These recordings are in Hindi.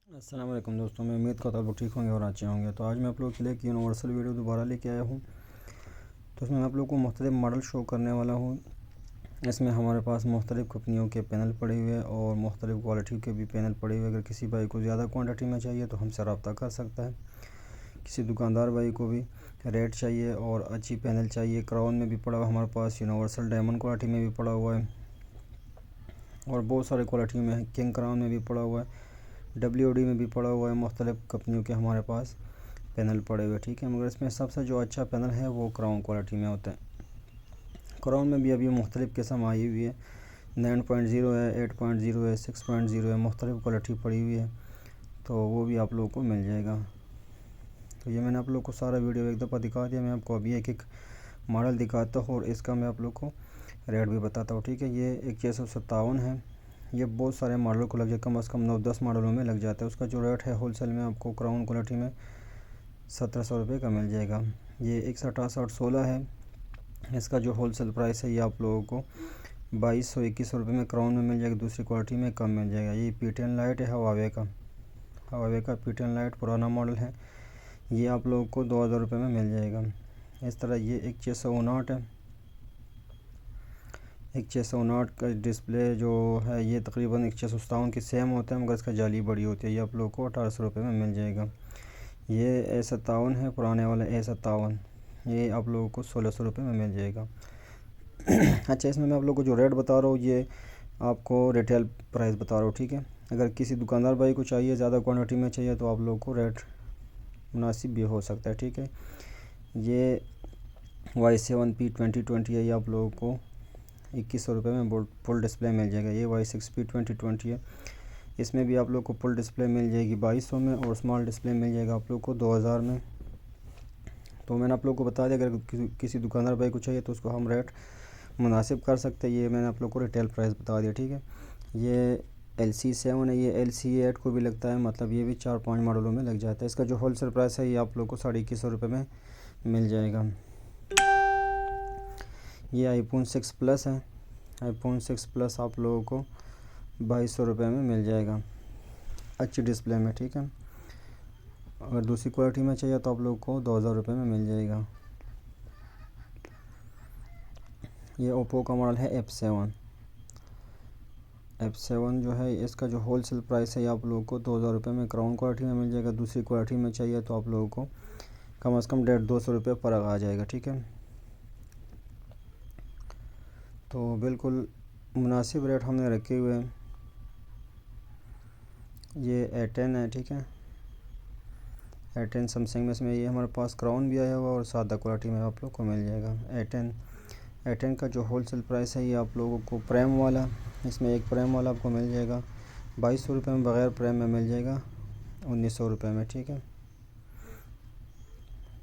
अस्सलाम वालेकुम दोस्तों, मैं उम्मीद करता हूँ आप ठीक होंगे और अच्छे होंगे। तो आज मैं आप लोगों के लिए एक यूनिवर्सल वीडियो दोबारा लेके आया हूँ। तो इसमें मैं आप लोगों को मुख्तलिफ मॉडल शो करने वाला हूँ। इसमें हमारे पास मुख्तलिफ कंपनियों के पैनल पड़े हुए हैं और मुख्तलिफ क्वालिटी के भी पैनल पड़े हुए। अगर किसी भाई को ज़्यादा क्वान्टिटी में चाहिए तो हमसे रब्ता कर सकता है। किसी दुकानदार भाई को भी रेट चाहिए और अच्छी पैनल चाहिए, क्राउन में भी पड़ा हुआ हमारे पास, यूनिवर्सल डायमंड क्वालिटी में भी पड़ा हुआ है और बहुत सारे क्वालिटी में है। किंग क्राउन में भी पड़ा हुआ है, WD में भी पड़ा हुआ है। मुख्तलिफ कंपनियों के हमारे पास पैनल पड़े हुए, ठीक है। मगर इसमें सबसे जो अच्छा पैनल है वो क्राउन क्वालिटी में होता है। क्राउन में भी अभी मुख्तलिफ किस्म आई हुई है, 9.0 है, 8.0 है, 6.0 है, मुख्तलिफ क्वालिटी पड़ी हुई है। तो वो भी आप लोगों को मिल जाएगा। तो ये मैंने आप लोग को सारा वीडियो एक दफ़ा दिखा दिया। मैं आपको अभी एक एक मॉडल दिखाता हूँ और इसका मैं आप लोग को रेट भी बताता हूँ, ठीक है। ये 2157 है। ये बहुत सारे मॉडल को लग जाए, कम से कम 9-10 मॉडलों में लग जाता है। उसका जो रेट है होलसेल में आपको क्राउन क्वालिटी में 1700 रुपये का मिल जाएगा। ये 616816 है। इसका जो होलसेल प्राइस है ये आप लोगों को 2200-2100 रुपये में क्राउन में मिल जाएगा। दूसरी क्वालिटी में कम मिल जाएगा। ये P10 लाइट है, हवावे का P10 लाइट पुराना मॉडल है। ये आप लोगों को 2000 रुपये में मिल जाएगा। इस तरह ये एक 659 है। एक 659 का डिस्प्ले जो है ये तकरीबन 1657 की सेम होता है, मगर इसका जाली बड़ी होती है। ये आप लोग को 1800 रुपये में मिल जाएगा। ये A57 है, पुराने वाला A57, ये आप लोगों को 1600 रुपये में मिल जाएगा। अच्छा, इसमें मैं आप लोग को जो रेट बता रहा हूँ ये आपको रिटेल प्राइस बता रहा हूँ, ठीक है। अगर किसी दुकानदार भाई को चाहिए, ज़्यादा क्वान्टिटी में चाहिए तो आप लोग को रेट मुनासिब भी हो सकता है, ठीक है। ये Y7 P2020 है। ये आप लोगों को 2100 रुपये में फुल डिस्प्ले मिल जाएगा। ये Y6 P2020 है। इसमें भी आप लोग को फुल डिस्प्ले मिल जाएगी 2200 में और स्मॉल डिस्प्ले मिल जाएगा आप लोग को 2000 में। तो मैंने आप लोग को बता दिया, अगर किसी दुकानदार भाई को चाहिए तो उसको हम रेट मुनासिब कर सकते हैं। ये मैंने आप लोग को रिटेल प्राइस बता दिया, ठीक है। ये LC7 है। ये LC8 को भी लगता है, मतलब ये भी 4-5 मॉडलों में लग जाता है। इसका जो होलसेल प्राइस है ये आप लोग को 2150 रुपये में मिल जाएगा। ये iPhone 6 प्लस है। iPhone 6 प्लस आप लोगों को 2200 रुपये में मिल जाएगा, अच्छी डिस्प्ले में, ठीक है। अगर दूसरी क्वालिटी में चाहिए तो आप लोगों को 2000 रुपये में मिल जाएगा। ये ओप्पो का मॉडल है F7 जो है, इसका जो होलसेल प्राइस है ये आप लोगों को 2000 रुपये में क्राउन क्वालिटी में मिल जाएगा। दूसरी क्वालिटी में चाहिए तो आप लोगों को कम से कम 150-200 रुपये फ़र्क आ जाएगा, ठीक है। तो बिल्कुल मुनासिब रेट हमने रखे हुए हैं। ये A10 है, ठीक है। A10 सैमसंग में, इसमें ये हमारे पास क्राउन भी आया हुआ और सादा क्वालिटी में आप लोग को मिल जाएगा। A10 का जो होलसेल प्राइस है ये आप लोगों को प्रेम वाला, इसमें एक प्रेम वाला आपको मिल जाएगा 2200 रुपये में, बग़ैर प्रेम में मिल जाएगा 1900 रुपये में, ठीक है।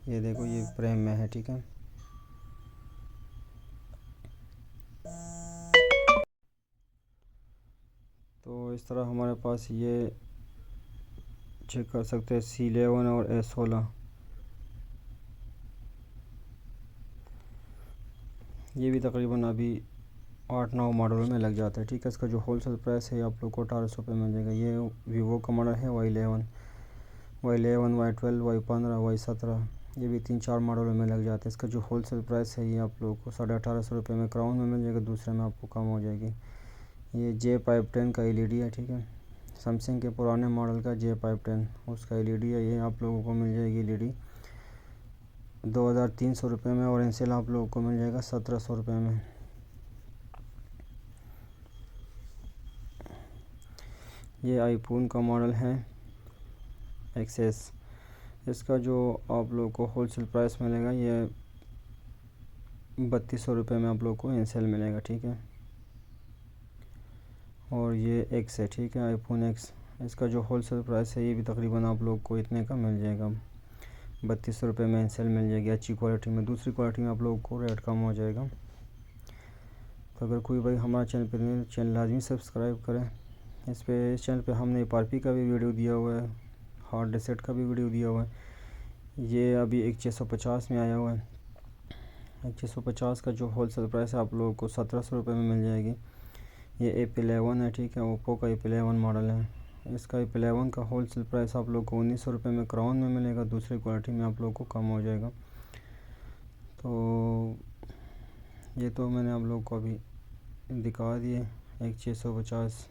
ये देखो ये प्रेम में है, ठीक है। तो इस तरह हमारे पास ये चेक कर सकते हैं C11 और A16, ये भी तकरीबन अभी 8-9 मॉडलों में लग जाता है, ठीक है। इसका जो होलसेल प्राइस है आप लोग को 1800 रुपये मिल जाएगा। ये वीवो का मॉडल है Y11, Y12, Y15, Y17, ये भी 3-4 मॉडलों में लग जाता है। इसका जो होलसेल प्राइस है ये आप लोगों को 1850 रुपये में क्राउन में मिल जाएगा, दूसरे में आपको कम हो जाएगी। ये J510 का LED है, ठीक है। सैमसंग के पुराने मॉडल का J510 उसका LED है। ये आप लोगों को मिल जाएगी LED 2300 रुपये में और इंसेल आप लोगों को मिल जाएगा 1700 रुपये में। ये आईफोन का मॉडल है XS। इसका जो आप लोगों को होलसेल प्राइस मिलेगा ये 3200 रुपये में आप लोगों को इंसेल मिलेगा, ठीक है। और ये X है, ठीक है, आईफोन X। इसका जो होलसेल प्राइस है ये भी तकरीबन आप लोग को इतने का मिल जाएगा, 3200 रुपये में इंसेल मिल जाएगी अच्छी क्वालिटी में। दूसरी क्वालिटी में आप लोगों को रेट कम हो जाएगा। तो अगर कोई भाई हमारा चैनल पर नहीं, चैनल लाजमी सब्सक्राइब करें। इस चैनल पे हमने पारपी का भी वीडियो दिया हुआ है, हार्ड रिसेट का भी वीडियो दिया हुआ है। ये अभी 1650 में आया हुआ है। 1650 का जो होलसेल प्राइस है आप लोगों को 1700 रुपये में मिल जाएगी। ये A11 है, ठीक है, ओप्पो का A11 मॉडल है। इसका F11 का होल सेल प्राइस आप लोग को 1900 रुपये में क्राउन में मिलेगा। दूसरी क्वालिटी में आप लोग को कम हो जाएगा। तो ये तो मैंने आप लोग को अभी दिखा दिए एक 650।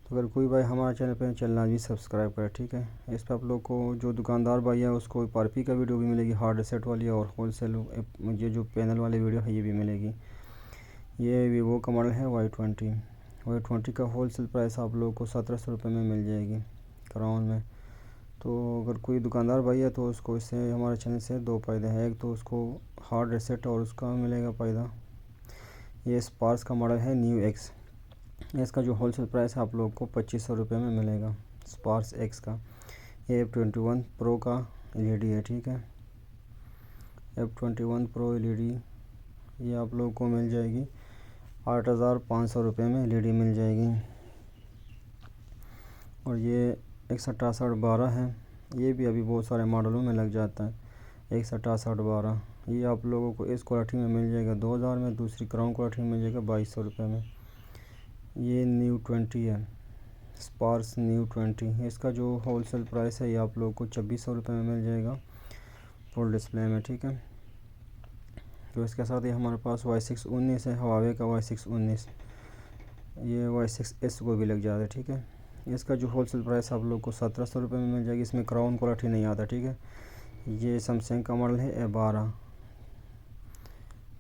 तो अगर कोई भाई हमारा चैनल पर चैनल भी सब्सक्राइब करे, ठीक है। इस पर आप लोग को जो दुकानदार भाई है उसको RP का वीडियो भी मिलेगी, हार्ड रीसेट वाली, और होल सेल ये जो पैनल वाली वीडियो है ये भी मिलेगी। ये वीवो का मॉडल है Y20 का होल सेल प्राइस आप लोगों को 1700 रुपये में मिल जाएगी क्राउन में। तो अगर कोई दुकानदार भाई है तो उसको इससे हमारे चैनल से दो फ़ायदे हैं। एक तो उसको हार्ड रीसेट और उसका मिलेगा फ़ायदा। ये स्पार्स का मॉडल है न्यू एक्स। इसका जो होल सेल प्राइस है आप लोग को 2500 रुपये में मिलेगा स्पार्स एक्स का। ये F21 प्रो का LED है, ठीक है। F21 प्रो LED ये आप लोग को मिल जाएगी 8500 रुपये में LED मिल जाएगी। और ये 16812 है, ये भी अभी बहुत सारे मॉडलों में लग जाता है। 16812 ये आप लोगों को इस क्वालिटी में मिल जाएगा 2000 में। दूसरी क्राउन क्वालिटी में मिल जाएगा 2200 रुपये में। ये न्यू 20 है, स्पार्स न्यू 20। इसका जो होल सेल प्राइस है ये आप लोगों को 2600 रुपये में मिल जाएगा फुल डिस्प्ले में, ठीक है। तो इसके साथ ही हमारे पास Y619 है, हवावे का Y619। ये Y6S को भी लग जाता है, ठीक है। इसका जो होल सेल प्राइस आप लोग को 1700 रुपये में मिल जाएगी। इसमें क्राउन क्वालिटी नहीं आता, ठीक है। ये सैमसंग का मॉडल है A12।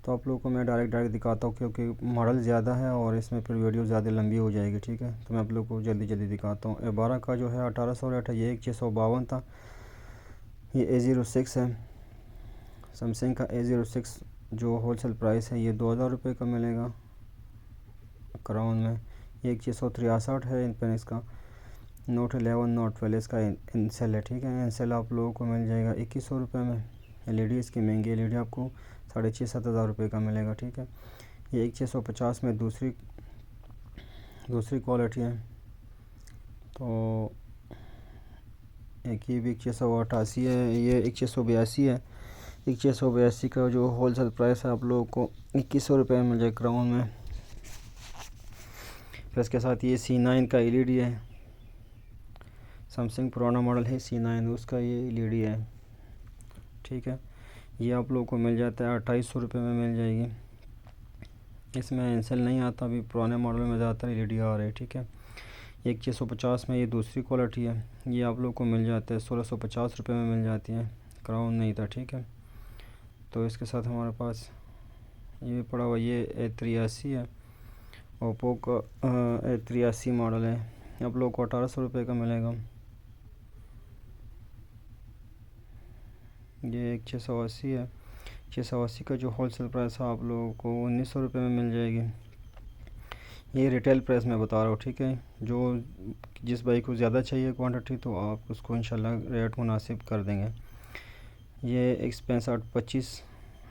तो आप लोगों को मैं डायरेक्ट दिखाता हूँ क्योंकि मॉडल ज़्यादा है और इसमें फिर वीडियो ज़्यादा लंबी हो जाएगी, ठीक है। तो मैं आप लोग को जल्दी दिखाता हूँ। A12 का जो है 1800 रेट है, ये 1652 था। ये A06 है, सैमसंग का A06 जो होल सेल प्राइस है ये 2000 रुपये का मिलेगा क्राउन में। ये 663 है इन पर। इसका Note 11 Note 12 इसका इनसेल है, ठीक है। इनसेल आप लोगों को मिल जाएगा 2100 रुपये में। LED इसकी महंगी LED आपको 6500-7000 रुपये का मिलेगा, ठीक है। ये 650 में दूसरी क्वालिटी है। तो एक ये भी 688 है, ये 682 है। 682 का जो होल सेल प्राइस है आप लोगों को 2100 रुपये में मिल जाएगा क्राउन में। फिर इसके साथ ये C9 का LED है, सैमसंग पुराना मॉडल है C9, उसका ये LED है, ठीक है। ये आप लोगों को मिल जाता है 2800 रुपये में मिल जाएगी। इसमें इंसेल नहीं आता, अभी पुराने मॉडल में ज़्यादातर LED आ रहे हैं, ठीक है। 650 में ये दूसरी क्वालिटी है, ये आप लोग को मिल जाता है 1650 रुपये में मिल जाती है। क्राउन नहीं था, ठीक है। तो इसके साथ हमारे पास ये पड़ा हुआ ये A83 है, ओप्पो का A83 मॉडल है, आप लोग को 1800 रुपये का मिलेगा। ये 680 है, 680 का जो होल सेल प्राइस है आप लोगों को 1900 रुपये में मिल जाएगी। ये रिटेल प्राइस में बता रहा हूँ, ठीक है। जो जिस भाई को ज़्यादा चाहिए क्वांटिटी तो आप उसको इंशाल्लाह रेट मुनासिब कर देंगे। ये X6525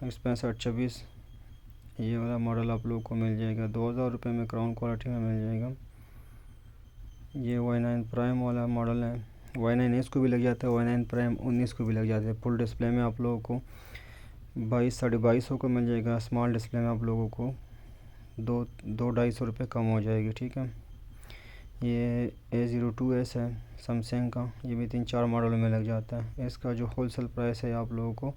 X6526 ये वाला मॉडल आप लोगों को मिल जाएगा 2000 रुपये में, क्राउन क्वालिटी में मिल जाएगा। ये Y9 प्राइम वाला मॉडल है, Y9S को भी लग जाता है, Y9 प्राइम 19 को भी लग जाता है। फुल डिस्प्ले में आप लोगों को 2200-2250 को मिल जाएगा। स्मॉल डिस्प्ले में आप लोगों को 200-250 रुपये कम हो जाएगी, ठीक है। ये A02S है सैमसंग का, ये भी 3-4 मॉडल में लग जाता है। इसका जो होल सेल प्राइस है आप लोगों को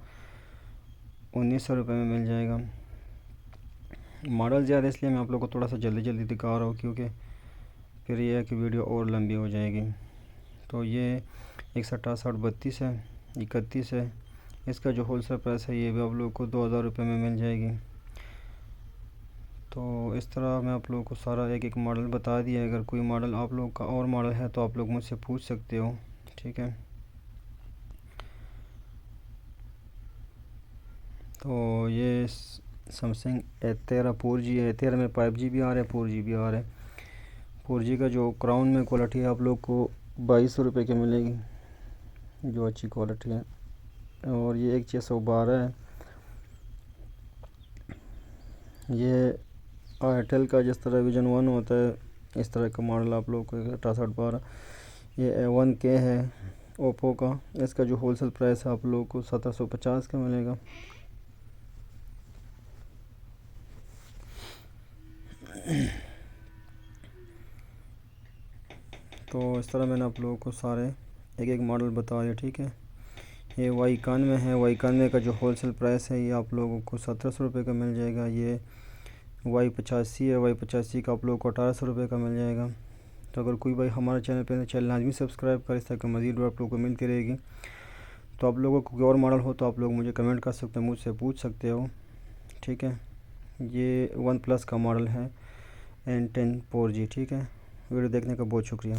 1900 रुपये में मिल जाएगा। मॉडल ज़्यादा इसलिए मैं आप लोगों को थोड़ा सा जल्दी दिखा रहा हूँ क्योंकि फिर ये है कि वीडियो और लंबी हो जाएगी। तो ये 168-32 है, 31 है। इसका जो होल सेल प्राइस है ये भी आप लोगों को 2000 रुपये में मिल जाएगी। तो इस तरह मैं आप लोगों को सारा एक मॉडल बता दिया। अगर कोई मॉडल आप लोग का और मॉडल है तो आप लोग मुझसे पूछ सकते हो, ठीक है। तो ये सैमसंग A13 4G है, A13 में 5G भी आ रहा है, 4G भी आ रहा है। 4G का जो क्राउन में क्वालिटी है आप लोग को 2200 रुपये की मिलेगी, जो अच्छी क्वालिटी है। और ये 612 है। ये एयरटेल का जिस तरह विजन 1 होता है इस तरह का मॉडल आप लोग को 6812। ये A1K है ओप्पो का, इसका जो होल सेल प्राइस है आप लोगों को 1750 का मिलेगा। तो इस तरह मैंने आप लोगों को सारे एक एक मॉडल बता दिया, ठीक है। ये Y91 है। Y91 का जो होलसेल प्राइस है ये आप लोगों को 1700 रुपये का मिल जाएगा। ये Y85 है। Y85 का आप लोगों को 1800 रुपये का मिल जाएगा। तो अगर कोई भाई हमारे चैनल लाजमी सब्सक्राइब कर, इस तरह की मज़ीद आप लोगों को मिलती रहेगी। तो आप लोगों को कोई और मॉडल हो तो आप लोग मुझे कमेंट कर सकते हो, मुझसे पूछ सकते हो, ठीक है। ये वन प्लस का मॉडल है N10 4G, ठीक है। वीडियो देखने का बहुत शुक्रिया।